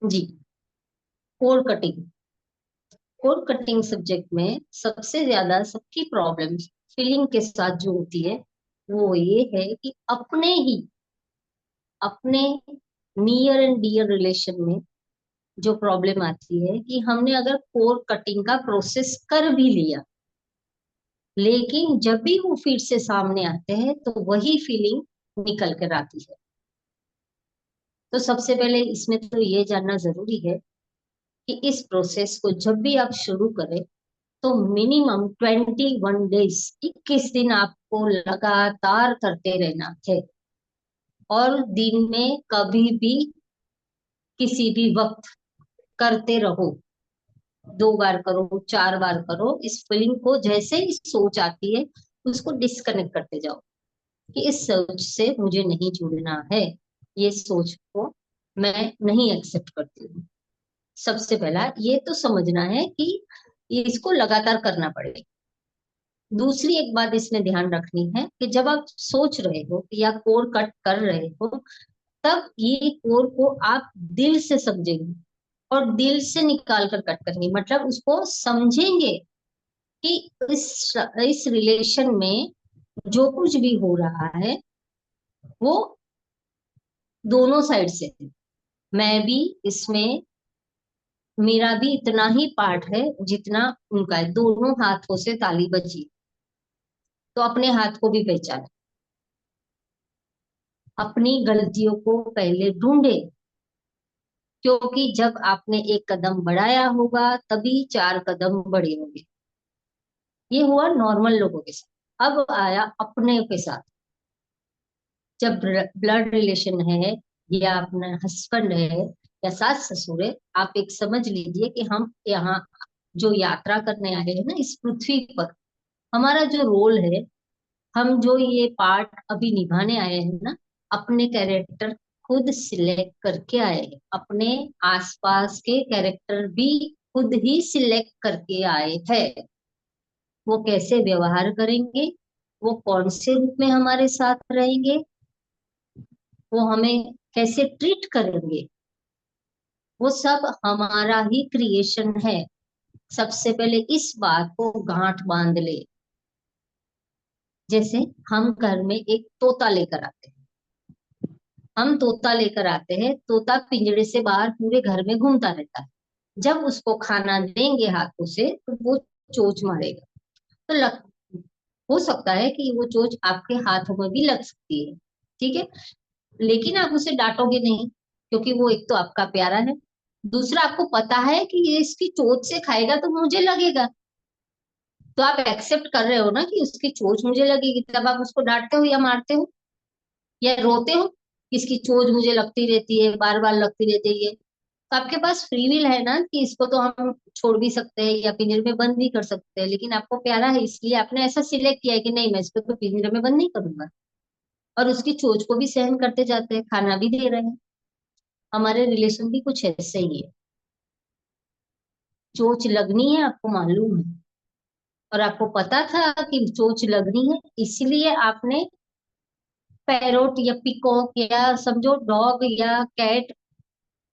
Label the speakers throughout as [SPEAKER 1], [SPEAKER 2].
[SPEAKER 1] जी। Code cutting. Code cutting subject में सबसे ज्यादा सबकी प्रॉब्लम फीलिंग के साथ जो होती है वो ये है कि अपने नियर एंड डियर रिलेशन में जो प्रॉब्लम आती है कि हमने अगर कोड कटिंग का प्रोसेस कर भी लिया, लेकिन जब भी वो फिर से सामने आते हैं तो वही फीलिंग निकल कर आती है। तो सबसे पहले इसमें तो ये जानना जरूरी है कि इस प्रोसेस को जब भी आप शुरू करें तो मिनिमम 21 डेज, 21 दिन आपको लगातार करते रहना है। और दिन में कभी भी किसी भी वक्त करते रहो। 2 बार करो, 4 बार करो। इस फीलिंग को जैसे ही सोच आती है उसको डिस्कनेक्ट करते जाओ कि इस सोच से मुझे नहीं जुड़ना है, ये सोच को मैं नहीं एक्सेप्ट करती हूँ। सबसे पहला ये तो समझना है कि इसको लगातार करना पड़ेगा। दूसरी एक बात इसमें ध्यान रखनी है कि जब आप सोच रहे हो या कोर कट कर रहे हो, तब ये कोर को आप दिल से समझेंगे और दिल से निकाल कर कट करेंगे। मतलब उसको समझेंगे कि इस रिलेशन में जो कुछ भी हो रहा है वो दोनों साइड से है। मैं भी इसमें, मेरा भी इतना ही पार्ट है जितना उनका है। दोनों हाथों से ताली बजी, तो अपने हाथ को भी पहचाने, अपनी गलतियों को पहले ढूंढे। क्योंकि जब आपने एक कदम बढ़ाया होगा तभी 4 कदम बढ़े होंगे। ये हुआ नॉर्मल लोगों के साथ। अब आया अपने के साथ। जब ब्लड रिलेशन है या अपना हस्बैंड है या सास ससुर है, आप एक समझ लीजिए कि हम यहाँ जो यात्रा करने आए हैं ना इस पृथ्वी पर, हमारा जो रोल है, हम जो ये पार्ट अभी निभाने आए हैं ना, अपने कैरेक्टर खुद सिलेक्ट करके आए हैं। अपने आसपास के कैरेक्टर भी खुद ही सिलेक्ट करके आए हैं। वो कैसे व्यवहार करेंगे, वो कौन से रूप में हमारे साथ रहेंगे, वो हमें कैसे ट्रीट करेंगे, वो सब हमारा ही क्रिएशन है। सबसे पहले इस बात को गांठ बांध ले। जैसे हम घर में एक तोता लेकर आते हैं। हम तोता लेकर आते हैं, तोता पिंजरे से बाहर पूरे घर में घूमता रहता है। जब उसको खाना देंगे हाथों से तो वो चोंच मारेगा। तो हो सकता है कि वो चोंच आपके हाथों में भी लग सकती है। ठीक है, लेकिन आप उसे डांटोगे नहीं, क्योंकि वो एक तो आपका प्यारा है, दूसरा आपको पता है कि ये इसकी चोंच से खाएगा तो मुझे लगेगा। तो आप एक्सेप्ट कर रहे हो ना कि उसकी चोंच मुझे लगेगी, तब आप उसको डांटते हो या मारते हो या रोते हो। इसकी चोंच मुझे लगती रहती है, बार बार लगती रहती है। तो आपके पास फ्री विल है ना कि इसको तो हम छोड़ भी सकते हैं या पिंजरे में बंद भी कर सकते हैं, लेकिन आपको प्यारा है इसलिए आपने ऐसा सिलेक्ट किया है कि नहीं, मैं इसको तो पिंजरे में बंद नहीं करूंगा। और उसकी चोंच को भी सहन करते जाते हैं, खाना भी दे रहे हैं। हमारे रिलेशन भी कुछ ऐसे ही है। चोंच लगनी है, आपको मालूम है, और आपको पता था कि चोंच लगनी है, इसलिए आपने पैरोट या पिकॉक या समझो डॉग या कैट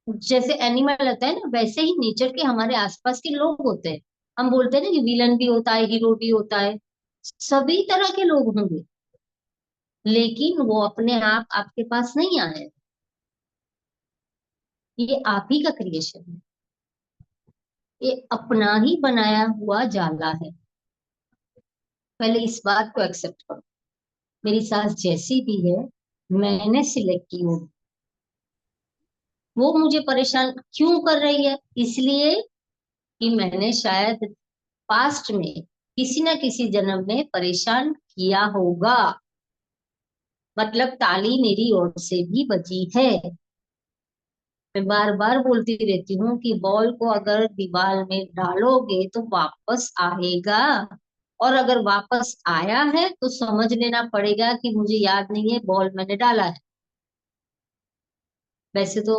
[SPEAKER 1] जैसे एनिमल होता है ना, वैसे ही नेचर के हमारे आसपास के लोग होते हैं। हम बोलते हैं ना कि विलन भी होता है, हीरो भी होता है। सभी तरह के लोग होंगे, लेकिन वो अपने आप आपके पास नहीं आए। ये आप ही का क्रिएशन है। ये अपना ही बनाया हुआ जाला है। पहले इस बात को एक्सेप्ट करो। मेरी सास जैसी भी है, मैंने सिलेक्ट की हूँ। वो मुझे परेशान क्यों कर रही है? इसलिए कि मैंने शायद पास्ट में किसी ना किसी जन्म में परेशान किया होगा। मतलब ताली मेरी ओर से भी बजी है। मैं बार बार बोलती रहती हूँ कि बॉल को अगर दीवार में डालोगे तो वापस आएगा। और अगर वापस आया है तो समझ लेना पड़ेगा कि मुझे याद नहीं है बॉल मैंने डाला है। वैसे तो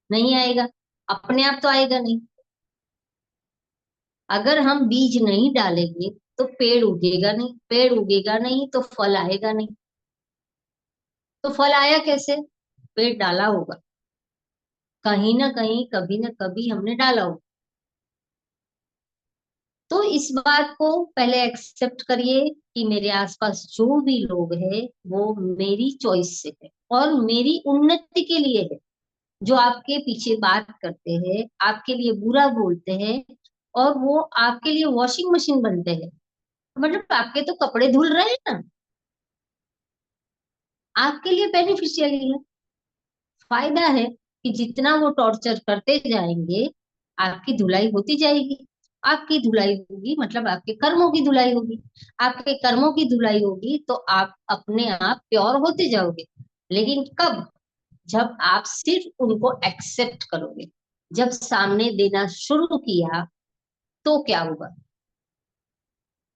[SPEAKER 1] नहीं आएगा, अपने आप तो आएगा नहीं। अगर हम बीज नहीं डालेंगे तो पेड़ उगेगा नहीं, पेड़ उगेगा नहीं तो फल आएगा नहीं। तो फल आया कैसे? पेड़ डाला होगा, कहीं ना कहीं कभी ना कभी हमने डाला हो। तो इस बात को पहले एक्सेप्ट करिए कि मेरे आसपास जो भी लोग हैं वो मेरी चॉइस से है और मेरी उन्नति के लिए है। जो आपके पीछे बात करते हैं, आपके लिए बुरा बोलते हैं, और वो आपके लिए वॉशिंग मशीन बनते हैं, मतलब आपके तो कपड़े धुल रहे हैं ना, आपके लिए बेनिफिशियली है। फायदा है कि जितना वो टॉर्चर करते जाएंगे, आपकी धुलाई होती जाएगी। आपकी धुलाई होगी मतलब आपके कर्मों की धुलाई होगी। आपके कर्मों की धुलाई होगी तो आप अपने आप प्योर होते जाओगे। लेकिन कब? जब आप सिर्फ उनको एक्सेप्ट करोगे। जब सामने देना शुरू किया तो क्या होगा?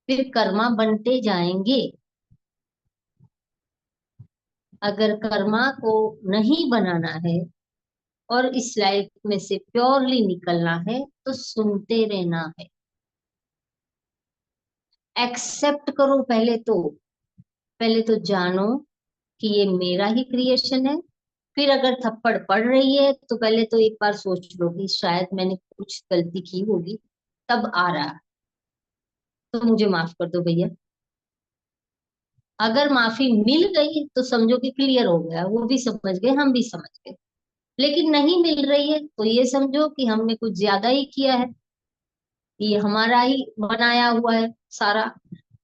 [SPEAKER 1] फिर कर्मा बनते जाएंगे। अगर कर्मा को नहीं बनाना है और इस लाइफ में से प्योरली निकलना है तो सुनते रहना है। एक्सेप्ट करो पहले तो जानो कि ये मेरा ही क्रिएशन है। फिर अगर थप्पड़ पड़ रही है तो पहले तो एक बार सोच लो कि शायद मैंने कुछ गलती की होगी, तब आ रहा है, तो मुझे माफ कर दो भैया। अगर माफी मिल गई तो समझो कि क्लियर हो गया, वो भी समझ गए, हम भी समझ गए। लेकिन नहीं मिल रही है तो ये समझो कि हमने कुछ ज्यादा ही किया है, ये हमारा ही बनाया हुआ है सारा।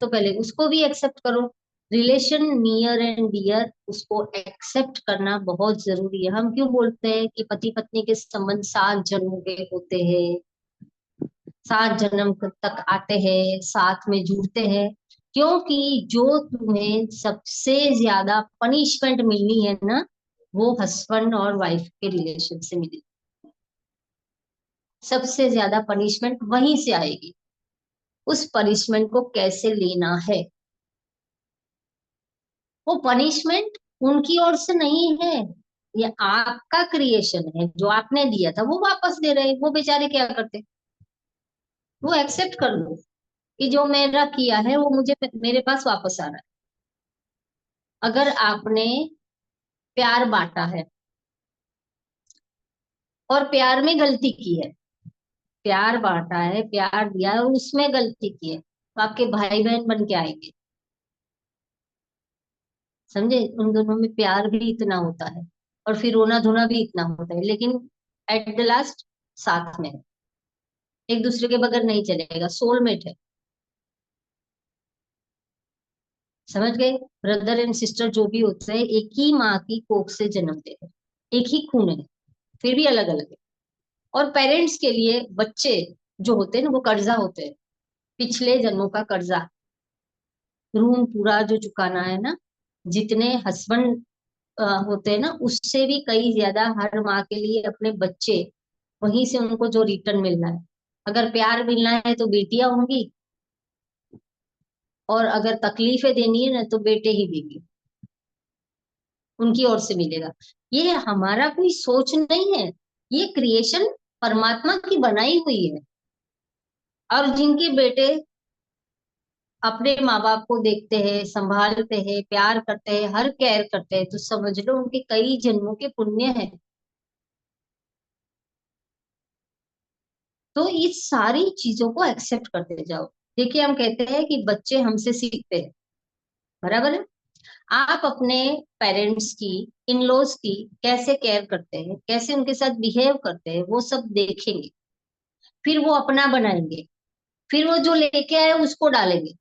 [SPEAKER 1] तो पहले उसको भी एक्सेप्ट करो। रिलेशन नियर एंड डियर, उसको एक्सेप्ट करना बहुत जरूरी है। हम क्यों बोलते हैं कि पति पत्नी के संबंध 7 जन्मों के होते हैं, 7 जन्म तक आते हैं, साथ में जुड़ते हैं? क्योंकि जो तुम्हें सबसे ज्यादा पनिशमेंट मिलनी है ना, वो हस्बैंड और वाइफ के रिलेशन से मिलेगी। सबसे ज्यादा पनिशमेंट वहीं से आएगी। उस पनिशमेंट को कैसे लेना है? वो पनिशमेंट उनकी ओर से नहीं है, ये आपका क्रिएशन है। जो आपने दिया था वो वापस दे रहे हैं। वो बेचारे क्या करते? वो एक्सेप्ट कर लो कि जो मेरा किया है वो मुझे मेरे पास वापस आ रहा है। अगर आपने प्यार बांटा है और प्यार में गलती की है, प्यार बांटा है, प्यार दिया है और उसमें गलती की है, तो आपके भाई बहन बन के आएंगे। समझे? उन दोनों में प्यार भी इतना होता है और फिर रोना धोना भी इतना होता है, लेकिन एट द लास्ट साथ में है। एक दूसरे के बगैर नहीं चलेगा, सोलमेट है। समझ गए? ब्रदर एंड सिस्टर जो भी होते हैं, एक ही माँ की कोख से जन्मते हैं, एक ही खून है, फिर भी अलग अलग है। और पेरेंट्स के लिए बच्चे जो होते हैं ना, वो कर्जा होते हैं, पिछले जन्मों का कर्जा, ऋण पूरा जो चुकाना है ना। जितने हस्बैंड होते हैं ना, उससे भी कई ज्यादा हर माँ के लिए अपने बच्चे, वहीं से उनको जो रिटर्न मिलना है। अगर प्यार मिलना है तो बेटियां होंगी, और अगर तकलीफें देनी है ना तो बेटे ही देंगे, उनकी ओर से मिलेगा। ये हमारा कोई सोच नहीं है, ये क्रिएशन परमात्मा की बनाई हुई है। और जिनके बेटे अपने माँ बाप को देखते हैं, संभालते हैं, प्यार करते हैं, हर केयर करते हैं, तो समझ लो उनके कई जन्मों के पुण्य है। तो इस सारी चीजों को एक्सेप्ट करते जाओ। देखिए, हम कहते हैं कि बच्चे हमसे सीखते हैं, बराबर है। आप अपने पेरेंट्स की, इन लॉज की कैसे केयर करते हैं, कैसे उनके साथ बिहेव करते हैं, वो सब देखेंगे। फिर वो अपना बनाएंगे। फिर वो जो लेके आए उसको डालेंगे।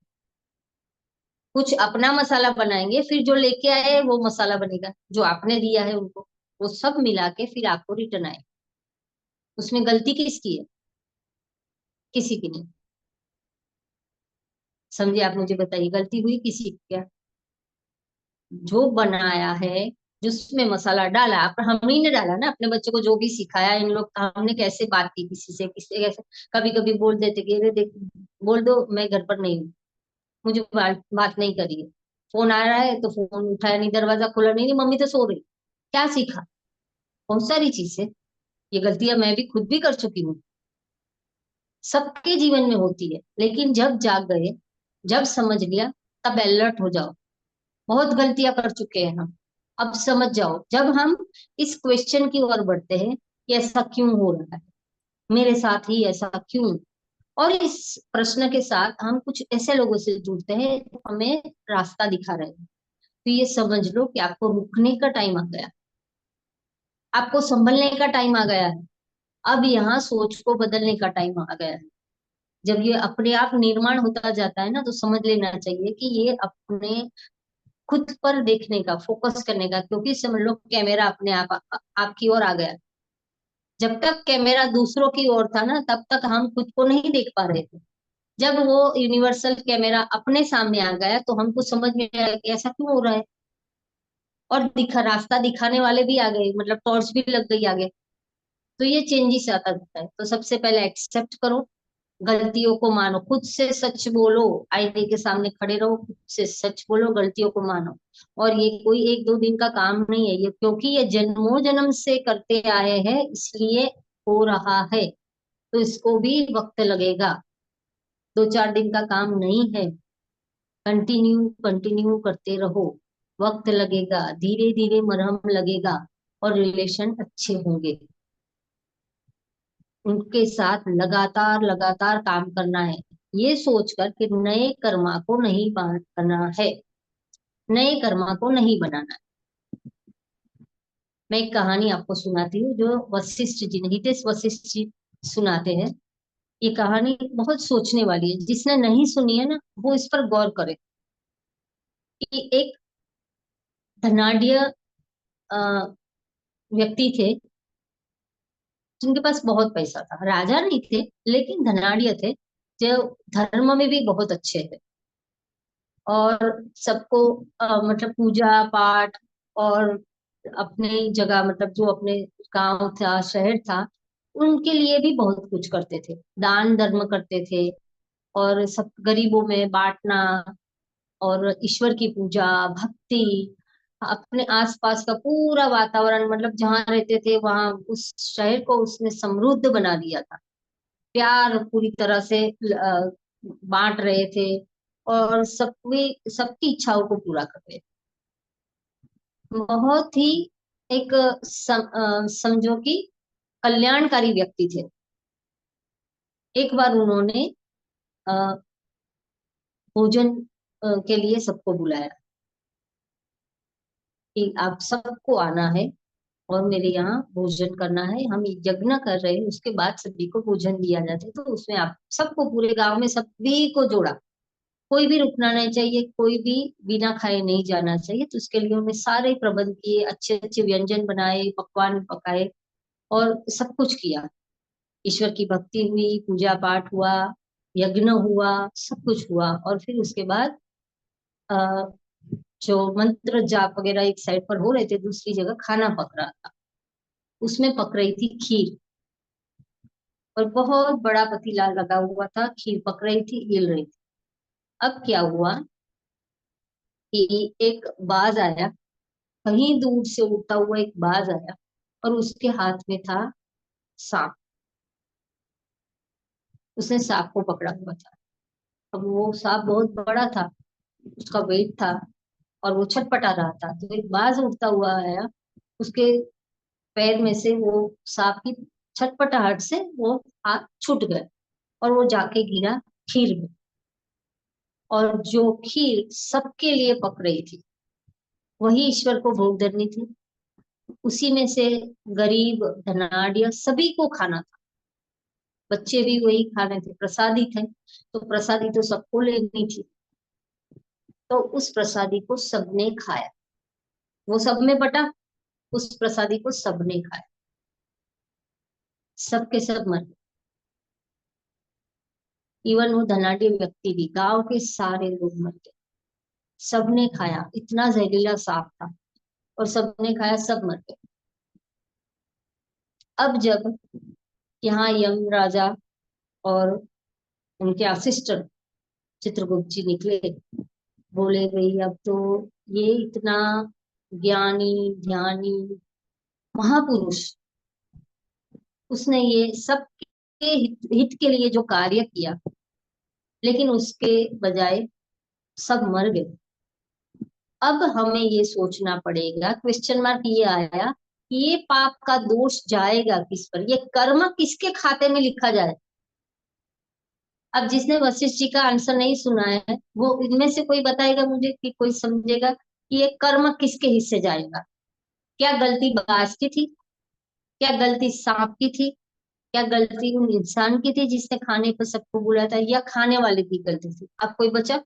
[SPEAKER 1] कुछ अपना मसाला बनाएंगे, फिर जो लेके आए वो मसाला बनेगा जो आपने दिया है उनको। वो सब मिला के फिर आपको रिटर्न आए। उसमें गलती किसकी है? किसी की नहीं। समझे? आप मुझे बताइए, गलती हुई किसी की क्या? जो बनाया है, जिसमें मसाला डाला, आप हम ही ने डाला ना। अपने बच्चे को जो भी सिखाया, इन लोग हमने कैसे बात की किसी से, किसी कैसे। कभी कभी बोल देते कि अरे देख, बोल दो मैं घर पर नहीं हूँ, मुझे बात नहीं करी है। फोन आ रहा है तो फोन उठाया नहीं, दरवाजा खोला नहीं, नहीं मम्मी तो सो रही। क्या सीखा? बहुत सारी चीजें। ये गलतियां मैं भी खुद भी कर चुकी हूँ, सबके जीवन में होती है। लेकिन जब जाग गए, जब समझ लिया, तब अलर्ट हो जाओ। बहुत गलतियां कर चुके हैं हम, अब समझ जाओ। जब हम इस क्वेश्चन की ओर बढ़ते हैं कि ऐसा क्यों हो रहा है, मेरे साथ ही ऐसा क्यों। और इस प्रश्न के साथ हम कुछ ऐसे लोगों से जुड़ते हैं जो हमें रास्ता दिखा रहे हैं। तो ये समझ लो कि आपको रुकने का टाइम आ गया, आपको संभलने का टाइम आ गया है। अब यहाँ सोच को बदलने का टाइम आ गया है। जब ये अपने आप निर्माण होता जाता है ना, तो समझ लेना चाहिए कि ये अपने खुद पर देखने का, फोकस करने का, क्योंकि समझ लो कैमरा अपने आप आपकी ओर आ गया। जब तक कैमरा दूसरों की ओर था ना, तब तक हम खुद को नहीं देख पा रहे थे। जब वो यूनिवर्सल कैमरा अपने सामने आ गया तो हमको समझ में आया कि ऐसा क्यों हो रहा है। और रास्ता दिखाने वाले भी आ गए, मतलब टॉर्च भी लग गई आगे। तो ये चेंजेस आता रहता है। तो सबसे पहले एक्सेप्ट करो, गलतियों को मानो, खुद से सच बोलो। आईने के सामने खड़े रहो, खुद से सच बोलो, गलतियों को मानो। और ये कोई एक दो दिन का काम नहीं है, ये क्योंकि ये जन्मों जन्म से करते आए हैं, इसलिए हो रहा है। तो इसको भी वक्त लगेगा, दो चार दिन का काम नहीं है। कंटिन्यू कंटिन्यू करते रहो, वक्त लगेगा, धीरे धीरे मरहम लगेगा, और रिलेशन अच्छे होंगे। उनके साथ लगातार लगातार काम करना है, ये सोचकर कि नए कर्मा को नहीं बनाना है, नए कर्मा को नहीं बनाना है। मैं एक कहानी आपको सुनाती हूँ जो वशिष्ठ जी ने, हितेश वशिष्ठ जी सुनाते हैं। ये कहानी बहुत सोचने वाली है, जिसने नहीं सुनी है ना, वो इस पर गौर करे। कि एक धनाढ्य अ, व्यक्ति थे, जिनके पास बहुत पैसा था। राजा नहीं थे, लेकिन धनाढ्य थे, जो धर्म में भी बहुत अच्छे थे। और सबको मतलब पूजा पाठ, और अपने जगह, मतलब जो अपने गांव था, शहर था, उनके लिए भी बहुत कुछ करते थे, दान धर्म करते थे, और सब गरीबों में बांटना, और ईश्वर की पूजा, भक्ति, अपने आसपास का पूरा वातावरण, मतलब जहाँ रहते थे वहां उस शहर को उसने समृद्ध बना दिया था। प्यार पूरी तरह से बांट रहे थे, और सबकी इच्छाओं को पूरा कर रहे थे। बहुत ही एक समझो कि कल्याणकारी व्यक्ति थे। एक बार उन्होंने अ, भोजन के लिए सबको बुलाया कि आप सबको आना है, और मेरे यहाँ भोजन करना है, हम यज्ञ कर रहे हैं, उसके बाद सभी को भोजन दिया जाता है। तो उसमें आप सबको, पूरे गांव में सभी को जोड़ा, कोई भी रुकना नहीं चाहिए, कोई भी बिना खाए नहीं जाना चाहिए। तो उसके लिए उन्होंने सारे प्रबंध किए, अच्छे अच्छे व्यंजन बनाए, पकवान पकाए, और सब कुछ किया। ईश्वर की भक्ति हुई, पूजा पाठ हुआ, यज्ञ हुआ, सब कुछ हुआ। और फिर उसके बाद अ, जो मंत्र जाप वगैरह एक साइड पर हो रहे थे, दूसरी जगह खाना पक रहा था। उसमें पक रही थी खीर, और बहुत बड़ा पतीला लगा हुआ था, खीर पक रही थी, हिल रही थी। अब क्या हुआ कि एक बाज आया, कहीं दूर से उड़ता हुआ एक बाज आया, और उसके हाथ में था सांप। उसने सांप को पकड़ा हुआ था। अब वो सांप बहुत बड़ा था, उसका वेट था, और वो छटपटा रहा था। तो एक बाज उड़ता हुआ आया, उसके पैर में से वो सांप की छटपटाहट से वो हाथ छूट गया, और वो जाके गिरा खीर में। और जो खीर सबके लिए पक रही थी, वही ईश्वर को भोग धरनी थी। उसी में से गरीब धनाढ्य सभी को खाना था। बच्चे भी वही खाने थे, प्रसादी थे, तो प्रसादी तो सबको लेनी थी। तो उस प्रसादी को सबने खाया, वो सब में बटा, उस प्रसादी को सबने खाया, सबके सब मर गए। इवन वो धनाढ्य व्यक्ति भी, गांव के सारे लोग मर गए। सबने खाया, इतना जहरीला सांप था, और सबने खाया, सब मर गए। अब जब यहाँ यम राजा और उनके असिस्टेंट चित्रगुप्त जी निकले, बोले भाई अब तो ये इतना ज्ञानी ध्यानी महापुरुष, उसने ये सबके हित के लिए जो कार्य किया, लेकिन उसके बजाय सब मर गए। अब हमें ये सोचना पड़ेगा, क्वेश्चन मार्क ये आया ये पाप का दोष जाएगा किस पर, ये कर्म किसके खाते में लिखा जाए। अब जिसने वशिष्ठ जी का आंसर नहीं सुना है, वो इनमें से कोई बताएगा मुझे, कि कोई समझेगा कि ये कर्म किसके हिस्से जाएगा। क्या गलती बाज की थी, क्या गलती सांप की थी, क्या गलती उन इंसान की थी जिसने खाने पर सबको बुलाया था, या खाने वाले की गलती थी। अब कोई बचा?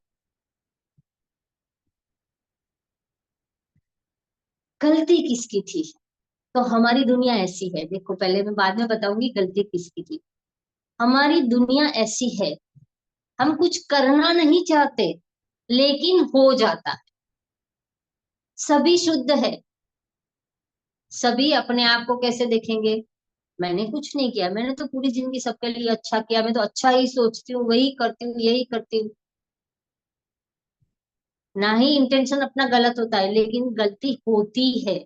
[SPEAKER 1] गलती किसकी थी? तो हमारी दुनिया ऐसी है, देखो पहले मैं बाद में बताऊंगी गलती किसकी थी। हमारी दुनिया ऐसी है, हम कुछ करना नहीं चाहते लेकिन हो जाता है। सभी शुद्ध है, सभी अपने आप को कैसे देखेंगे, मैंने कुछ नहीं किया, मैंने तो पूरी जिंदगी सबके लिए अच्छा किया, मैं तो अच्छा ही सोचती हूँ, वही करती हूँ, यही करती हूँ। ना ही इंटेंशन अपना गलत होता है, लेकिन गलती होती है,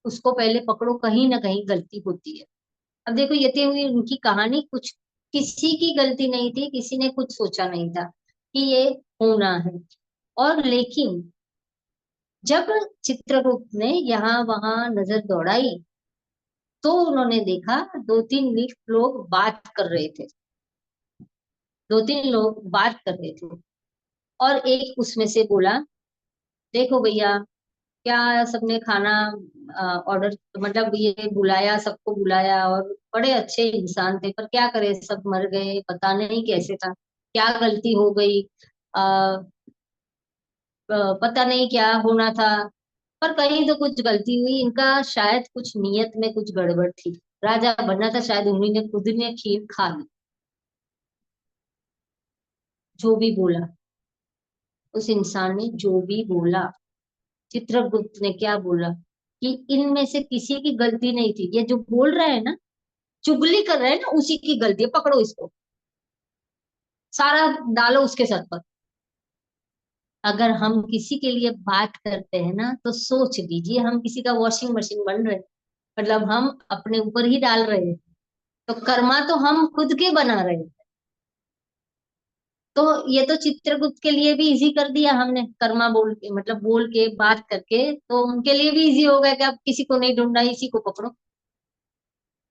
[SPEAKER 1] उसको पहले पकड़ो, कहीं ना कहीं गलती होती है। अब देखो ये थी हुई उनकी कहानी, कुछ किसी की गलती नहीं थी, किसी ने कुछ सोचा नहीं था कि ये होना है। और लेकिन जब चित्रगुप्त ने यहाँ वहां नजर दौड़ाई, तो उन्होंने देखा दो तीन लोग बात कर रहे थे, दो तीन लोग बात कर रहे थे। और एक उसमें से बोला, देखो भैया, क्या सबने खाना ऑर्डर, मतलब ये बुलाया, सबको बुलाया, और बड़े अच्छे इंसान थे, पर क्या करे सब मर गए, पता नहीं कैसे था, क्या गलती हो गई, आ, पता नहीं क्या होना था, पर कहीं तो कुछ गलती हुई, इनका शायद कुछ नियत में कुछ गड़बड़ थी, राजा बनना था शायद, उन्हीं ने खुद ने खीर खा ली। जो भी बोला, उस इंसान ने जो भी बोला, चित्रगुप्त ने क्या बोला कि इनमें से किसी की गलती नहीं थी, ये जो बोल रहा है ना, चुगली कर रहा है ना, उसी की गलती है, पकड़ो इसको, सारा डालो उसके सर पर। अगर हम किसी के लिए बात करते हैं ना, तो सोच लीजिए हम किसी का वॉशिंग मशीन बन रहे हैं, मतलब हम अपने ऊपर ही डाल रहे हैं, तो कर्मा तो हम खुद के बना रहे हैं। तो ये तो चित्रगुप्त के लिए भी इजी कर दिया हमने, कर्मा बोल के, मतलब बोल के बात करके, तो उनके लिए भी इजी हो गया कि अब किसी को नहीं ढूंढना, इसी को पकड़ो।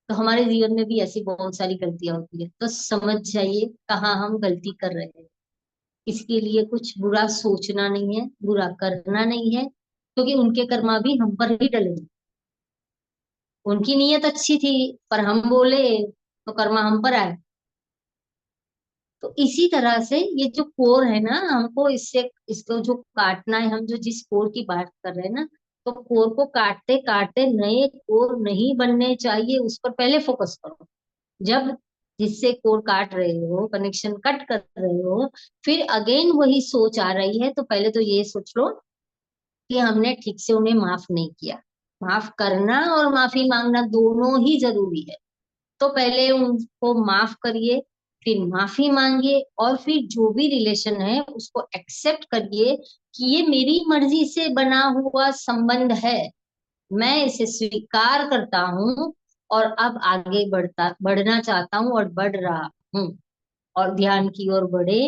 [SPEAKER 1] तो हमारे जीवन में भी ऐसी बहुत सारी गलतियां होती है, तो समझ जाइए कहाँ हम गलती कर रहे हैं। इसके लिए कुछ बुरा सोचना नहीं है, बुरा करना नहीं है, क्योंकि उनके कर्मा भी हम पर ही डले हैं। उनकी नीयत अच्छी थी, पर हम बोले तो कर्मा हम पर आए। तो इसी तरह से ये जो कोर है ना, हमको इससे, इसको जो काटना है, हम जो जिस कोर की बात कर रहे हैं ना, तो कोर को काटते काटते नए कोर नहीं बनने चाहिए, उस पर पहले फोकस करो। जब जिससे कोर काट रहे हो, कनेक्शन कट कर रहे हो, फिर अगेन वही सोच आ रही है, तो पहले तो ये सोच लो कि हमने ठीक से उन्हें माफ नहीं किया। माफ करना और माफी मांगना दोनों ही जरूरी है। तो पहले उनको माफ करिए, फिर माफी मांगिए, और फिर जो भी रिलेशन है उसको एक्सेप्ट करिए कि ये मेरी मर्जी से बना हुआ संबंध है, मैं इसे स्वीकार करता हूँ, और अब आगे बढ़ना चाहता हूँ और बढ़ रहा हूँ। और ध्यान की ओर बढ़े,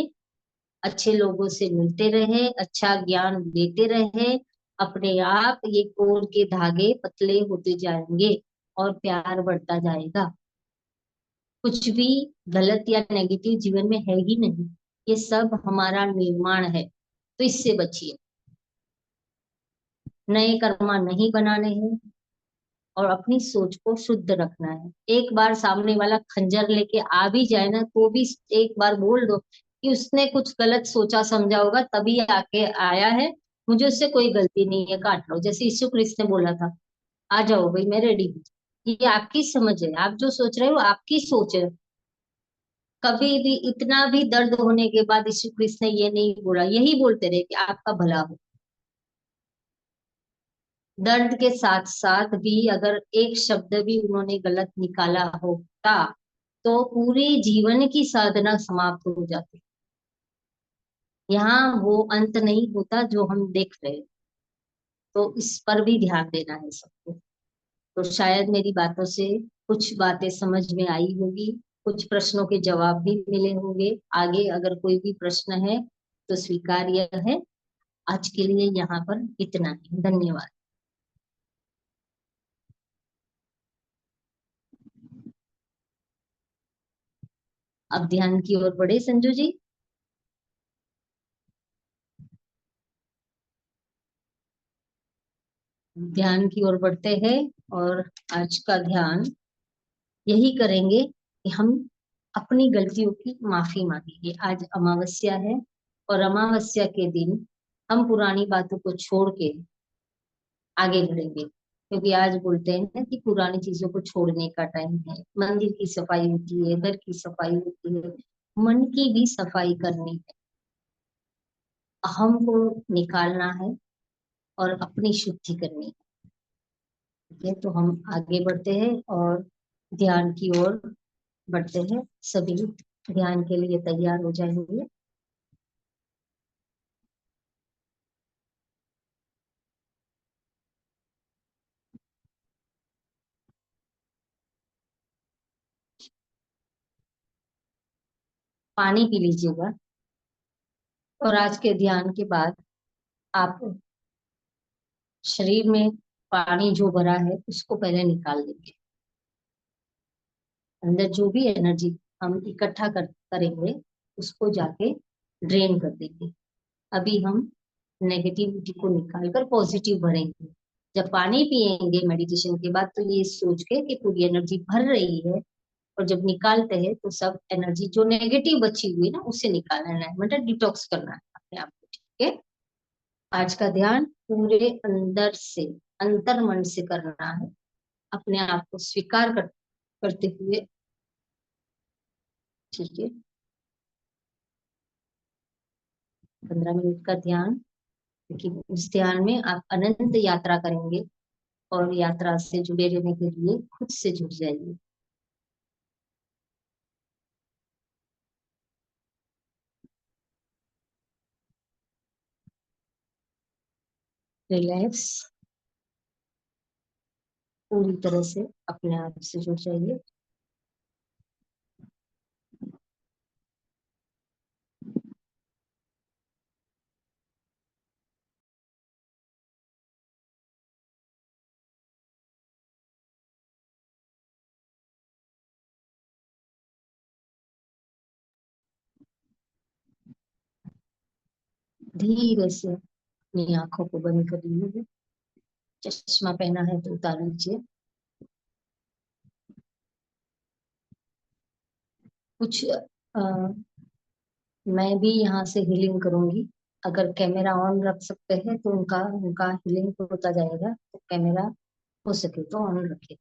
[SPEAKER 1] अच्छे लोगों से मिलते रहे, अच्छा ज्ञान देते रहे, अपने आप ये कोर के धागे पतले होते जाएंगे और प्यार बढ़ता जाएगा। कुछ भी गलत या नेगेटिव जीवन में है ही नहीं, ये सब हमारा निर्माण है, तो इससे बचिए। नए कर्मा नहीं बनाने हैं, और अपनी सोच को शुद्ध रखना है। एक बार सामने वाला खंजर लेके आ भी जाए ना, तो भी एक बार बोल दो कि उसने कुछ गलत सोचा समझा होगा तभी आके आया है, मुझे उससे कोई गलती नहीं है, काट लो, जैसे यीशु क्रिस्त ने बोला था, आ जाओ भाई मैं रेडी हूँ। ये आपकी समझ है, आप जो सोच रहे हो आपकी सोच है। कभी भी इतना भी दर्द होने के बाद यीशु क्रिस्त ने ये नहीं बोला, यही बोलते रहे कि आपका भला हो। दर्द के साथ साथ भी अगर एक शब्द भी उन्होंने गलत निकाला होता, तो पूरे जीवन की साधना समाप्त हो जाती। यहाँ वो अंत नहीं होता जो हम देख रहे हैं। तो इस पर भी ध्यान देना है सबको। तो शायद मेरी बातों से कुछ बातें समझ में आई होगी, कुछ प्रश्नों के जवाब भी मिले होंगे। आगे अगर कोई भी प्रश्न है तो स्वीकार्य है। आज के लिए यहाँ पर इतना ही, धन्यवाद। अब ध्यान की ओर बढ़े संजू जी। ध्यान की ओर बढ़ते हैं और आज का ध्यान यही करेंगे कि हम अपनी गलतियों की माफी मांगेंगे। आज अमावस्या है और अमावस्या के दिन हम पुरानी बातों को छोड़ के आगे बढ़ेंगे, क्योंकि आज बोलते हैं ना कि पुरानी चीजों को छोड़ने का टाइम है। मंदिर की सफाई होती है, घर की सफाई होती है, मन की भी सफाई करनी है, अहम को निकालना है और अपनी शुद्धि करनी है। ठीक है, तो हम आगे बढ़ते हैं और ध्यान की ओर बढ़ते हैं। सभी ध्यान के लिए तैयार हो जाएंगे। पानी पी लीजिएगा और आज के ध्यान के बाद आप शरीर में पानी जो भरा है उसको पहले निकाल देंगे। अंदर जो भी एनर्जी हम इकट्ठा करेंगे उसको जाके ड्रेन कर देंगे। अभी हम नेगेटिविटी को निकाल कर पॉजिटिव भरेंगे। जब पानी पिएंगे मेडिटेशन के बाद, तो ये सोच के कि पूरी एनर्जी भर रही है, और जब निकालते हैं तो सब एनर्जी जो नेगेटिव बची हुई है ना उसे निकालना है, मतलब डिटॉक्स करना है अपने आप को। ठीक है, आज का ध्यान पूरे अंदर से, अंतर मन से करना है, अपने आप को स्वीकार करते हुए। ठीक है, 15 मिनट का ध्यान, क्योंकि उस ध्यान में आप अनंत यात्रा करेंगे और यात्रा से जुड़े रहने के लिए खुद से जुड़ जाइए। रिलैक्स, पूरी तरह से अपने आप से जुड़ जाइए। धीरे से अपनी आंखों को बंद कर लीजिए। चश्मा पहना है तो उतार लीजिए। कुछ मैं भी यहाँ से हीलिंग करूंगी। अगर कैमरा ऑन रख सकते हैं तो उनका उनका हीलिंग होता जाएगा, तो कैमरा हो सके तो ऑन रखें।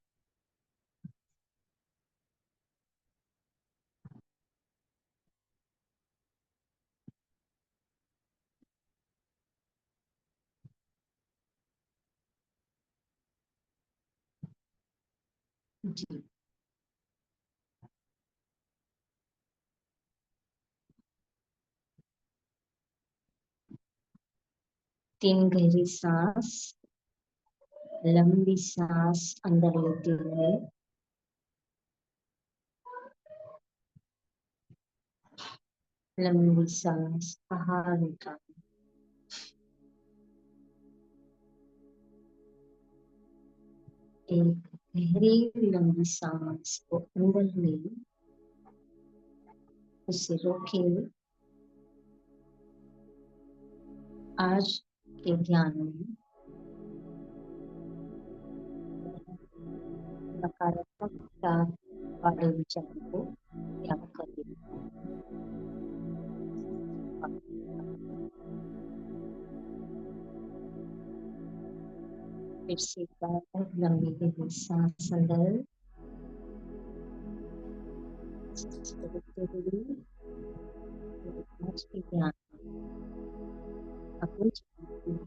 [SPEAKER 1] जी, 3 गहरी सांस, लंबी सांस अंदर लेते हुए, लंबी सांस बाहर निकाल। एक गहरी लंबी सांस को अंदर ले, उसे रोकिए। आज के ध्यान में नकारात्मकता वाले विचार को त्याग करिए। फिर से एक बार और लंबी गहरी सांस अंदर छोड़ते हुए, आज के ध्यान अपनी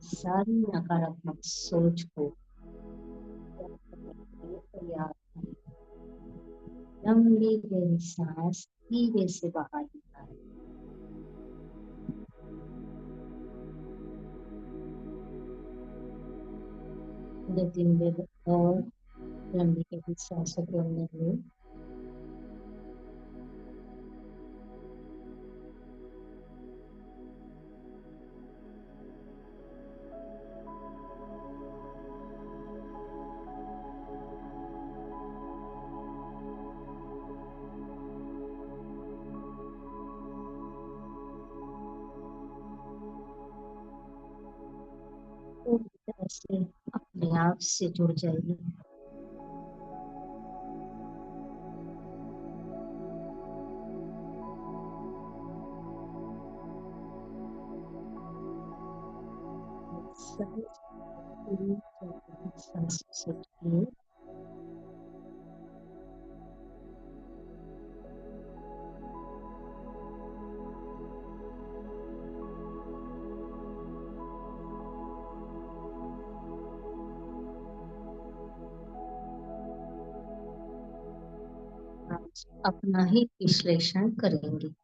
[SPEAKER 1] सारी नकारात्मक सोच को त्याग करने के लिए तैयार हैं। लंबी गहरी सांस धीरे से बाहर निकालें। 2-3 बार और लंबी गहरी सांसों को अंदर लें। ऐसे अपने आप से जुड़ जाइए। सहज पूरी चौकड़ी सांसों से लिए आज अपना ही विश्लेषण करेंगे।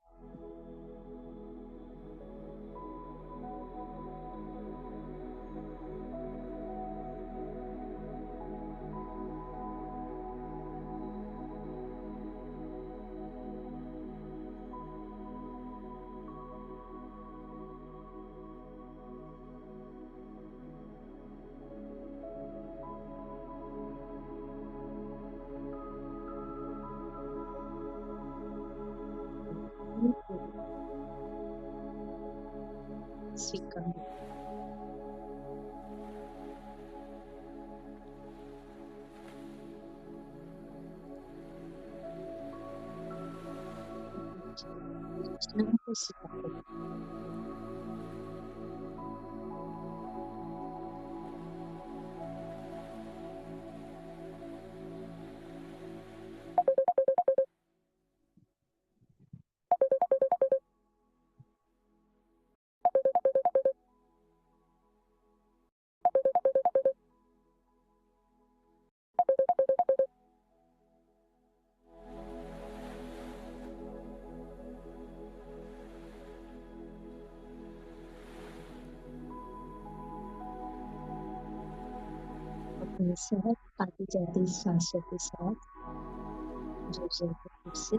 [SPEAKER 1] स्वीकार रचना को स्वीकार अपने सहज आती जाती सांसों के साथ जुड़ जाइए फिर से।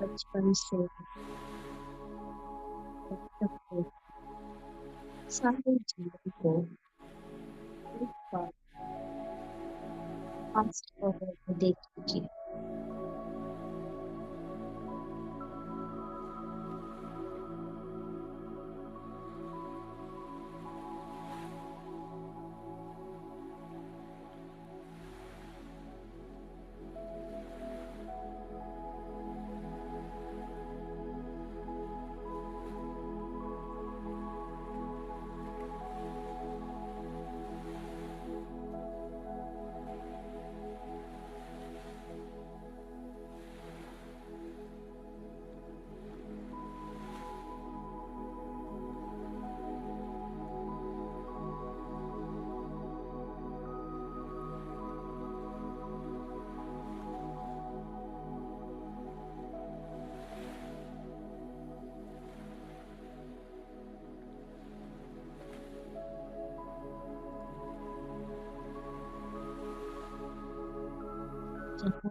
[SPEAKER 1] बचपन से अब तक के सारे जीवन को एक बार फास्ट फॉरवर्ड में देख लीजिए। जहाँ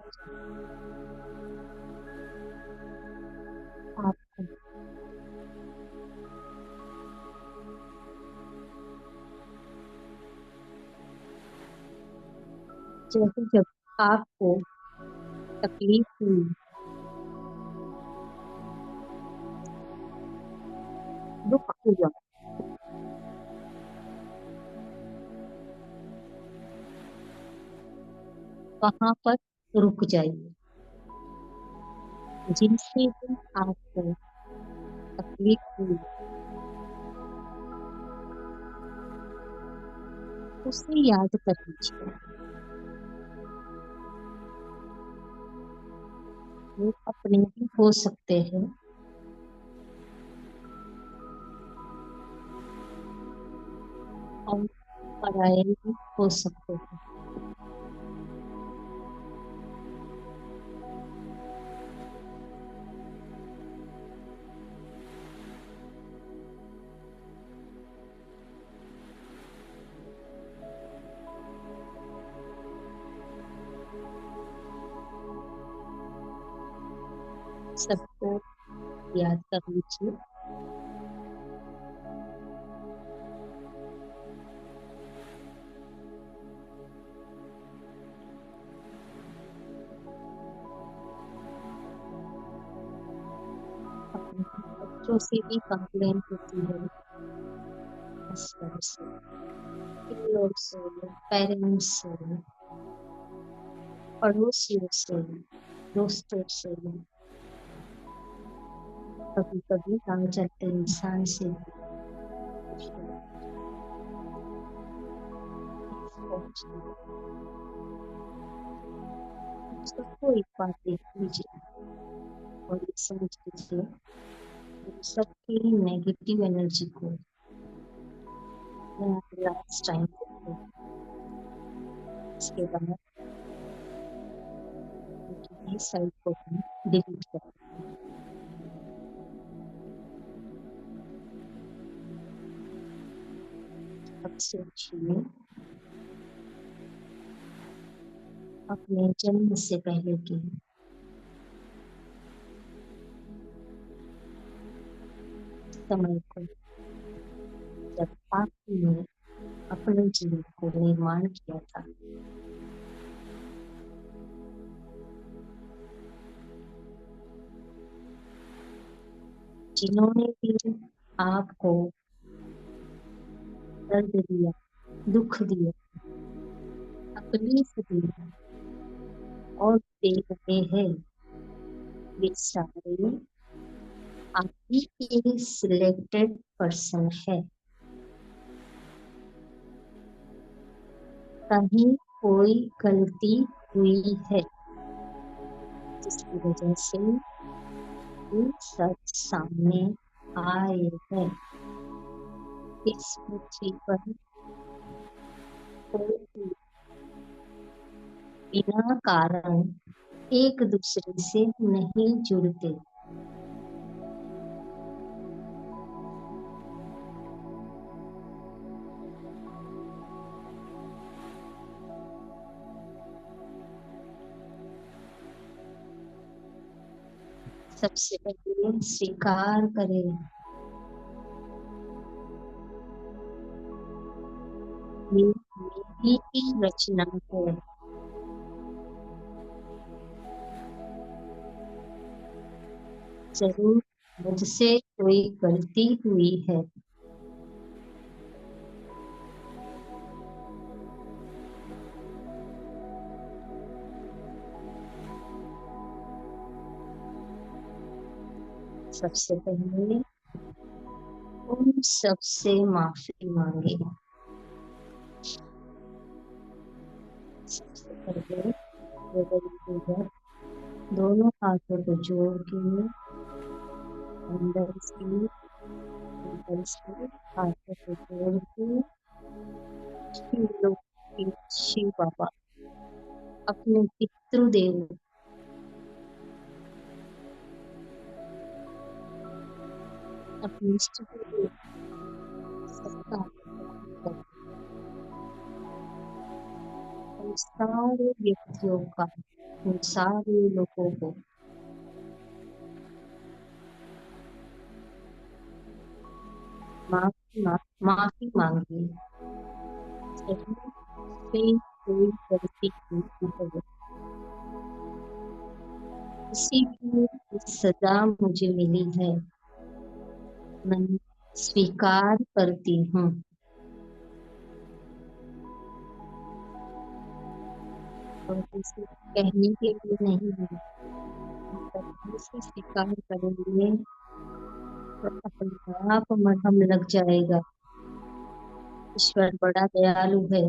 [SPEAKER 1] आपको जैसे जब आपको तकलीफ हुई, दुख हुआ, वहां पर रुक जाइए। जिनसे भी आपको तकलीफ हुई उसे याद कर लीजिए। वो अपने भी हो सकते हैं और पराये भी हो सकते हैं। सबको याद कर लीजिए। अपने बच्चों से भी कंप्लेन होती है, इस तरह से इन-लॉ से, पेरेंट्स से, पड़ोसियों से, दोस्तों से, कभी कभी काम चलते इंसान से भी कुछ लोग सोचते हैं। सबको एक बात देख लीजिए और ये समझ लीजिए, उन सबकी नेगेटिव एनर्जी को लास्ट टाइम देखो, इसके बाद उनकी ये साइड को हम डिलीट कर दें। अब सोचिए, अपने जन्म से पहले के समय को, जब आपने अपने जीवन को निर्माण किया था, जिन्होंने भी आपको दर्द दिया, दुख दिया, तकलीफ दी और दे रहे हैं, वे सारे आपकी एक सिलेक्टेड पर्सन है। कहीं कोई गलती हुई है जिसकी वजह से ये सब सामने आए हैं। इस पृथ्वी पर कोई भी बिना कारण एक दूसरे से नहीं जुड़ते। सबसे पहले स्वीकार करें, ये मेरी ही रचना है। जरूर मुझसे कोई गलती हुई है। सबसे पहले उन सबसे माफी मांगे। सबसे पहले हृदय दोनों हाथों को जोड़ के अंदर से हाथों को जोड़ के शिव बाबा, अपने पितृदेव, अपने इष्ट देव, सबका उन सारे व्यक्तियों का, उन सारे लोगों को माफी मांगी। से कोई गलती नहीं है, किसी की सजा मुझे मिली है, मैं स्वीकार करती हूँ। और किसी कहने के लिए नहीं है, से स्वीकार करेंगे तो अपने आप मरहम लग जाएगा। ईश्वर बड़ा दयालु है।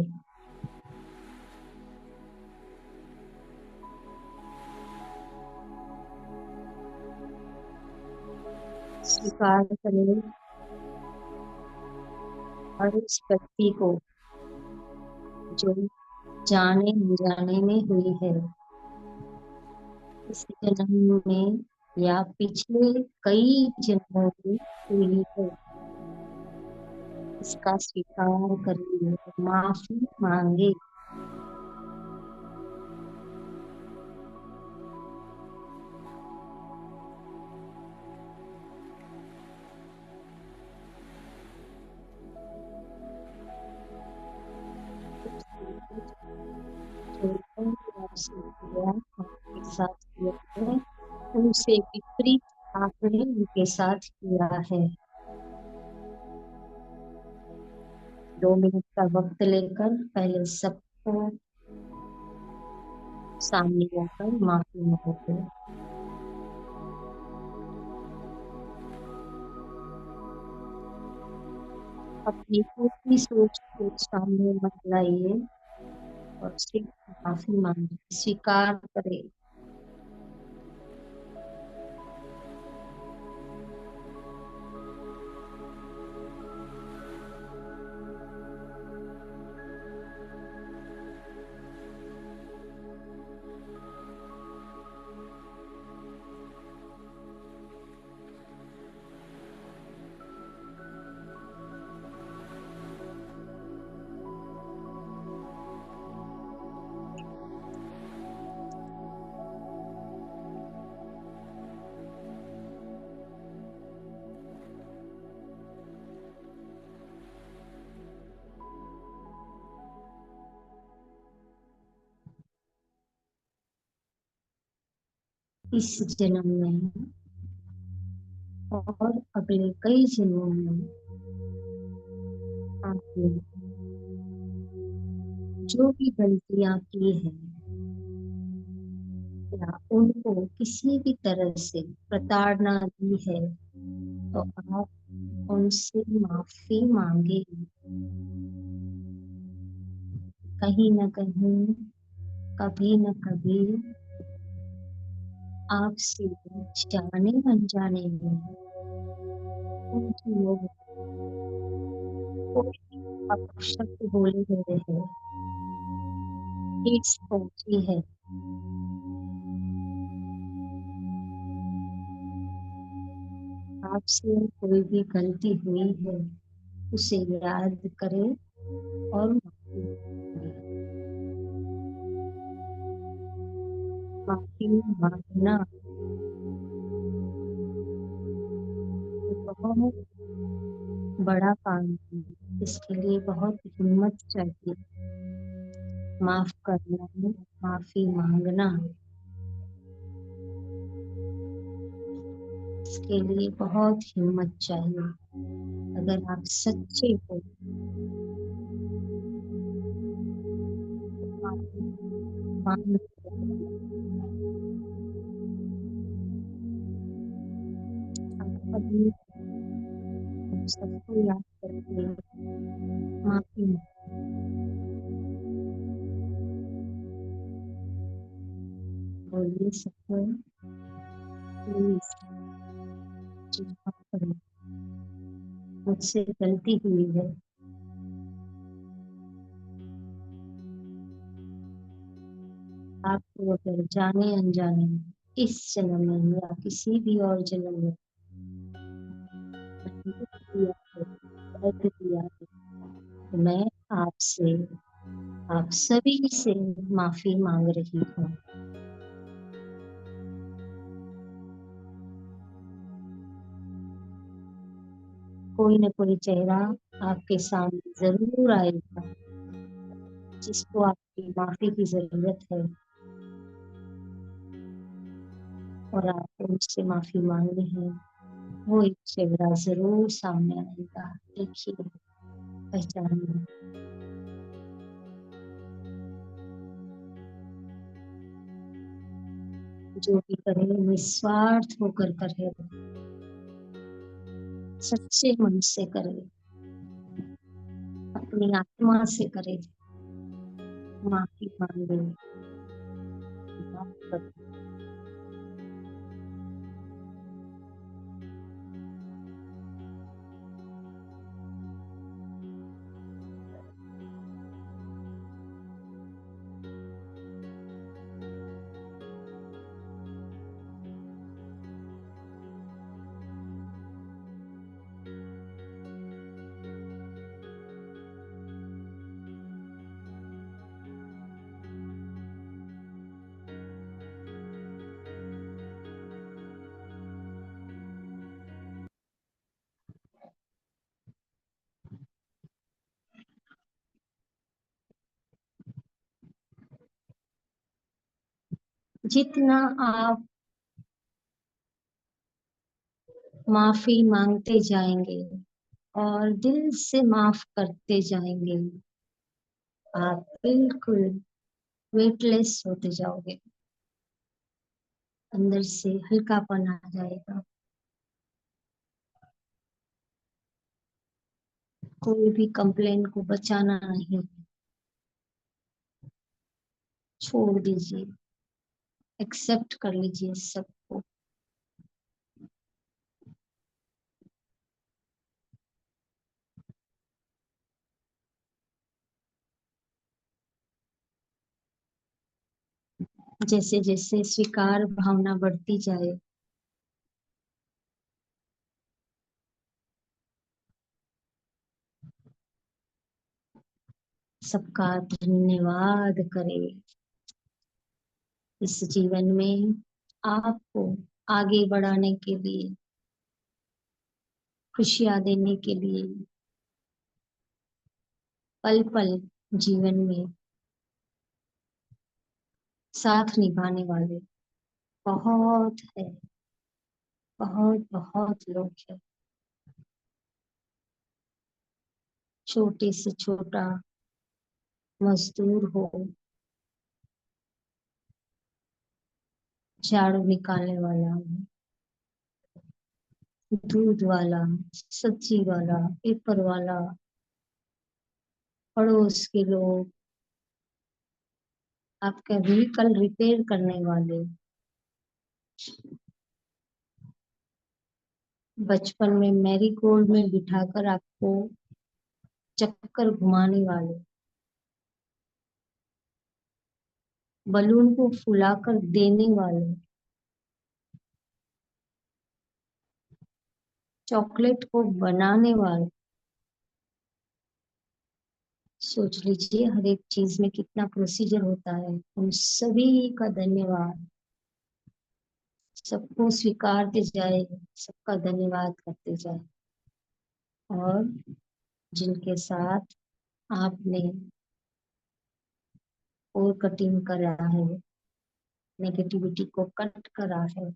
[SPEAKER 1] स्वीकार करें और उस व्यक्ति को जो जाने अनजाने में हुई है, इस जन्म में या पिछले कई जन्मों में हुई है, इसका स्वीकार करिए, माफी मांगे। बिंदु से विपरीत आपने उनके साथ किया है। 2 मिनट का वक्त लेकर पहले सबको सामने आकर माफी मांगो। अपनी पूरी सोच को सामने मत लाइए और सिर्फ माफी मांगे, स्वीकार करें। इस जन्म में और अगले कई जन्मों में आपने जो भी गलतियां की हैं या उनको किसी भी तरह से प्रताड़ना दी है, तो आप उनसे माफी मांगे। कहीं न कहीं, कभी न कभी आपसे जाने अनजाने में उनकी लोग कोई अपशब्द बोले गए हैं, ठेस पहुंची है। आपसे कोई भी गलती हुई है, उसे याद करें और माफी मांगे। माफी मांगना बहुत बड़ा काम है। इसके लिए बहुत हिम्मत चाहिए। माफ करना, माफी मांगना, इसके लिए बहुत हिम्मत चाहिए। अगर आप सच्चे हो, माफी मांग कभी हम सबको याद करके माफी बोलिए सबको, प्लीज माफ करें, मुझसे गलती हुई है। आपको अगर जाने अनजाने में इस जन्म में या किसी भी और जन्म में दुख दिया है, दर्द दिया है, तो मैं आपसे, आप सभी से माफी मांग रही हूँ। कोई न कोई चेहरा आपके सामने जरूर आएगा जिसको आपकी माफी की जरूरत है, और आपको उससे माफी मांगनी है। वो एक चेहरा जरूर सामने आएगा। देखिए, पहचानिए। जो भी करे निस्वार्थ होकर करे, सच्चे मन से करे, अपनी आत्मा से करे। माफी मांगे, माफ करे। जितना आप माफी मांगते जाएंगे और दिल से माफ करते जाएंगे। आप बिल्कुल वेटलेस होते जाओगे। अंदर से हल्कापन आ जाएगा। कोई भी कंप्लेन को बचाना नहीं, छोड़ दीजिए। एक्सेप्ट कर लीजिए सबको। जैसे जैसे स्वीकार भावना बढ़ती जाए, सबका धन्यवाद करें। इस जीवन में आपको आगे बढ़ाने के लिए, खुशियां देने के लिए, पल पल जीवन में साथ निभाने वाले बहुत है, बहुत बहुत लोग हैं। छोटे से छोटा मजदूर हो, झाड़ू निकालने वाला हो, दूध वाला, सब्जी वाला, पेपर वाला, पड़ोस के लोग, आपका व्हीकल रिपेयर करने वाले, बचपन में मैरी गोल्ड में बिठाकर आपको चक्कर घुमाने वाले, बलून को फुलाकर देने वाले, चॉकलेट को बनाने वाले। सोच लीजिए हर एक चीज में कितना प्रोसीजर होता है। उन सभी का धन्यवाद। सबको स्वीकारते जाए, सबका धन्यवाद करते जाए। और जिनके साथ आपने और कटिंग करा है, नेगेटिविटी को कट करा है,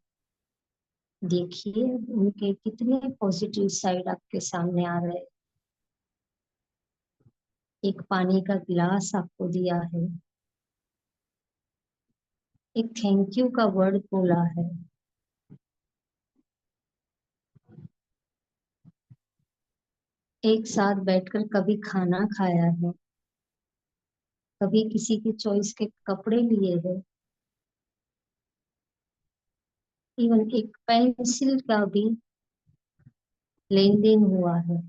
[SPEAKER 1] देखिए उनके कितने पॉजिटिव साइड आपके सामने आ रहे हैं। एक पानी का गिलास आपको दिया है, एक थैंक यू का वर्ड बोला है, एक साथ बैठकर कभी खाना खाया है, कभी किसी के चॉइस के कपड़े लिए हैं, इवन एक पेंसिल का भी लेन देन हुआ है,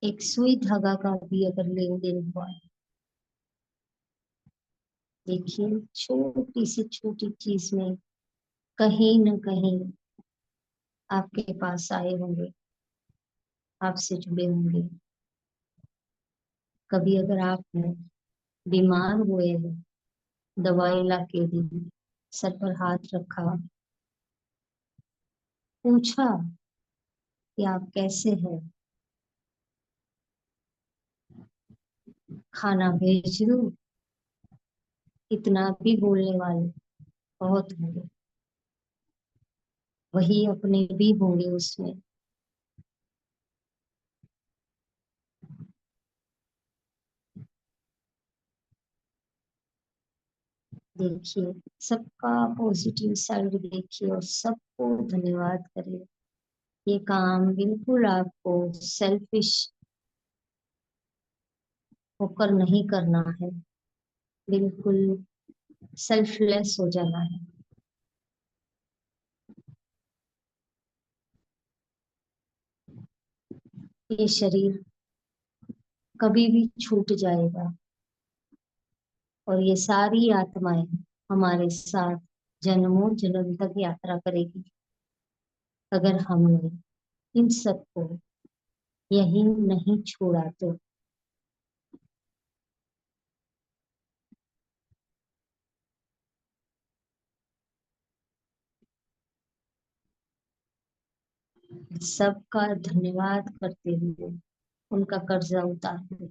[SPEAKER 1] एक सुई धागा का भी अगर लेन देन हुआ है। देखिए छोटी सी छोटी चीज में कहीं न कहीं आपके पास आए होंगे, आपसे जुड़े होंगे। कभी अगर आप बीमार हुए हैं, दवाई ला के दी, सर पर हाथ रखा, पूछा कि आप कैसे हैं, खाना भेज दूं, इतना भी बोलने वाले बहुत होंगे। वही अपने भी होंगे उसमें। देखिए सबका पॉजिटिव साइड देखिए और सबको धन्यवाद करिए। ये काम बिल्कुल आपको सेल्फिश होकर नहीं करना है, बिल्कुल सेल्फलेस हो जाना है। ये शरीर कभी भी छूट जाएगा और ये सारी आत्माएं हमारे साथ जन्मों जन्म तक यात्रा करेगी, अगर हमने इन सबको यही नहीं छोड़ा तो। सबका धन्यवाद करते हुए उनका कर्जा उतारते,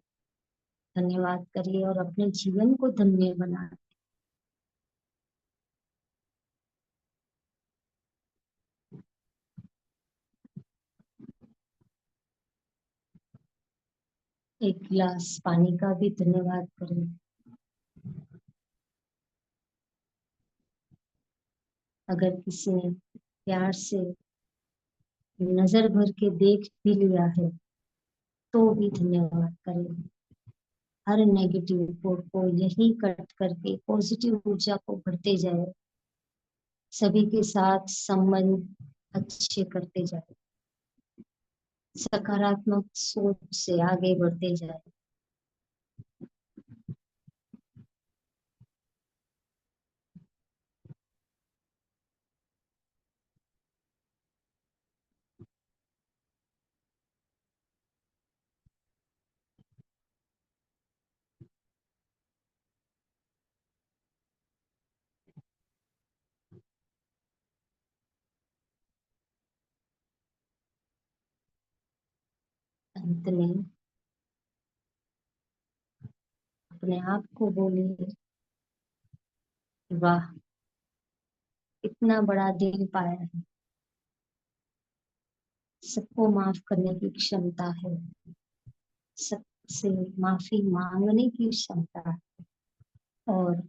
[SPEAKER 1] धन्यवाद करिए और अपने जीवन को धन्य बनाए। एक गिलास पानी का भी धन्यवाद करें। अगर किसी ने प्यार से नजर भर के देख भी लिया है तो भी धन्यवाद करें। हर नेगेटिव रिपोर्ट को यही कट करके पॉजिटिव ऊर्जा को भरते जाए, सभी के साथ संबंध अच्छे करते जाए, सकारात्मक सोच से आगे बढ़ते जाए। अंत में अपने आप को बोलिए, वाह, इतना बड़ा दिल पाया है। सबको माफ करने की क्षमता है, सबसे माफी मांगने की क्षमता है, और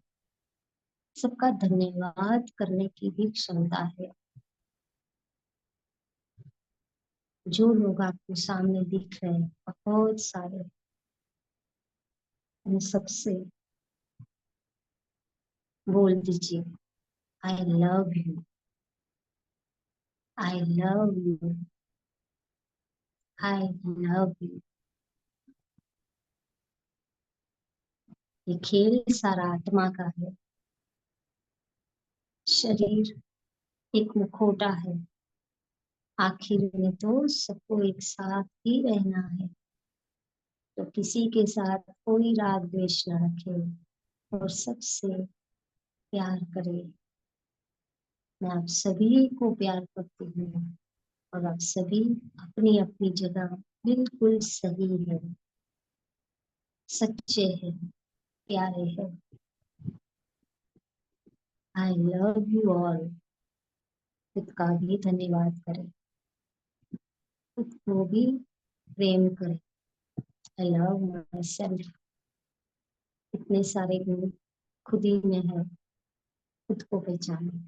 [SPEAKER 1] सबका धन्यवाद करने की भी क्षमता है। जो लोग आपको सामने दिख रहे हैं बहुत सारे, उन सबसे बोल दीजिए, I love you, I love you, I love you. ये खेल सारा आत्मा का है। शरीर एक मुखौटा है, आखिर में तो सबको एक साथ ही रहना है। तो किसी के साथ कोई राग द्वेष न रखे और सबसे प्यार करे। मैं आप सभी को प्यार करती हूँ, और आप सभी अपनी अपनी जगह बिल्कुल सही है, सच्चे हैं, प्यारे हैं। I love you all. खुद का भी धन्यवाद करें, खुद को भी प्रेम करें। I love my self. इतने सारे गुण खुद ही में है, खुद को पहचाने।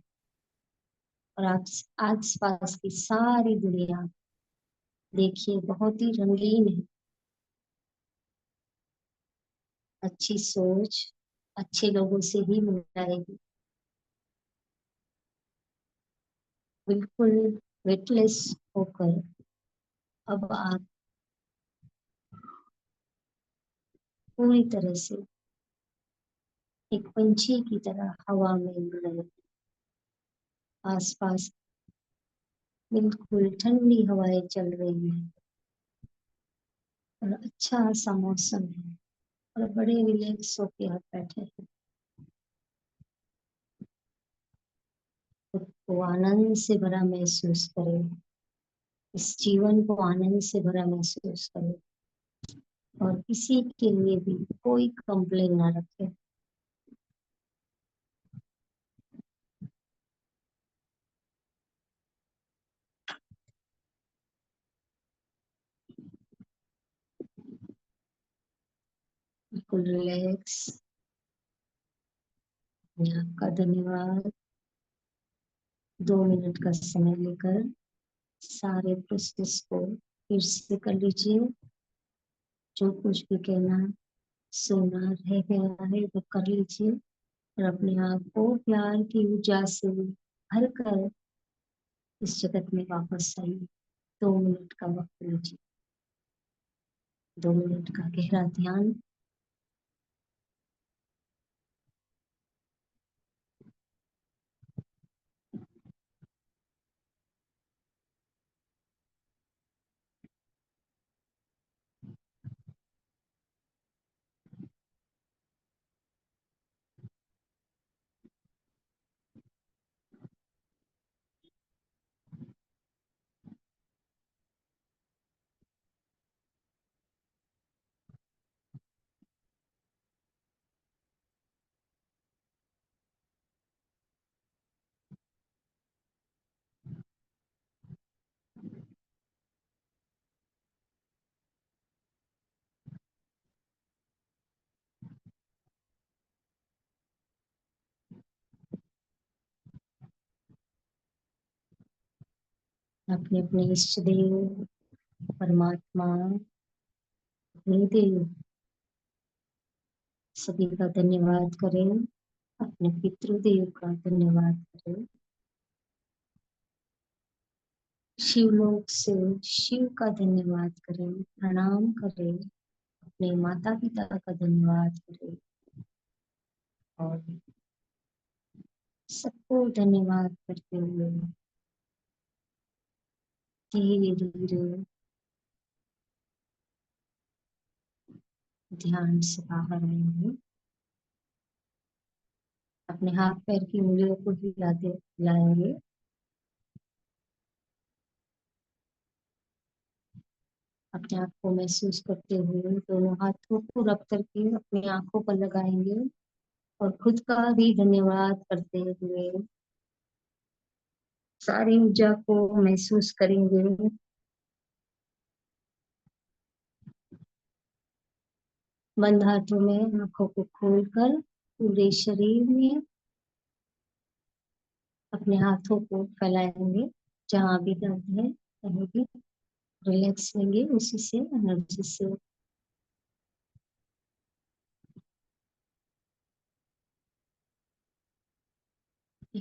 [SPEAKER 1] और आप आस पास की सारी दुनिया देखिए, बहुत ही रंगीन है। अच्छी सोच अच्छे लोगों से ही मिलाएगी। बिल्कुल वेटलेस होकर अब आप पूरी तरह से एक पंछी की तरह हवा में उड़ रहे। आसपास बिल्कुल ठंडी हवाएं चल रही हैं, और अच्छा सा मौसम है, और बड़े रिलैक्स होके आप बैठे हैं। खुद को आनंद से भरा महसूस करें, इस जीवन को आनंद से भरा महसूस करें, और किसी के लिए भी कोई कंप्लेन ना रखें। बिल्कुल रिलैक्स। आपका धन्यवाद। 2 मिनट का समय लेकर सारे प्रोसेस को फिर से कर लीजिए। जो कुछ भी कहना सुना रह गया है वो कर लीजिए, और अपने आप को प्यार की ऊर्जा से भर कर इस जगत में वापस आइए। 2 मिनट का वक्त लीजिए, 2 मिनट का गहरा ध्यान। अपने अपने इष्ट देव, परमात्मा, अपने देव, सभी का धन्यवाद करें। अपने पितृदेव का धन्यवाद करें। शिवलोक से शिव का धन्यवाद करें, प्रणाम करें। अपने माता पिता का धन्यवाद करें और सबको धन्यवाद करते हुए धीरे धीरे ध्यान से बाहर आएंगे। अपने हाथ पैर की उंगलियों को हिलाते हिलाएंगे। अपने आप को महसूस करते हुए दोनों हाथों को रख करके अपनी आंखों पर लगाएंगे और खुद का भी धन्यवाद करते हुए सारी ऊर्जा को महसूस करेंगे। बंद हाथों में आंखों को खोलकर पूरे शरीर में अपने हाथों को फैलाएंगे। जहां भी दर्द है कहीं भी रिलैक्स लेंगे, उसी से एनर्जी से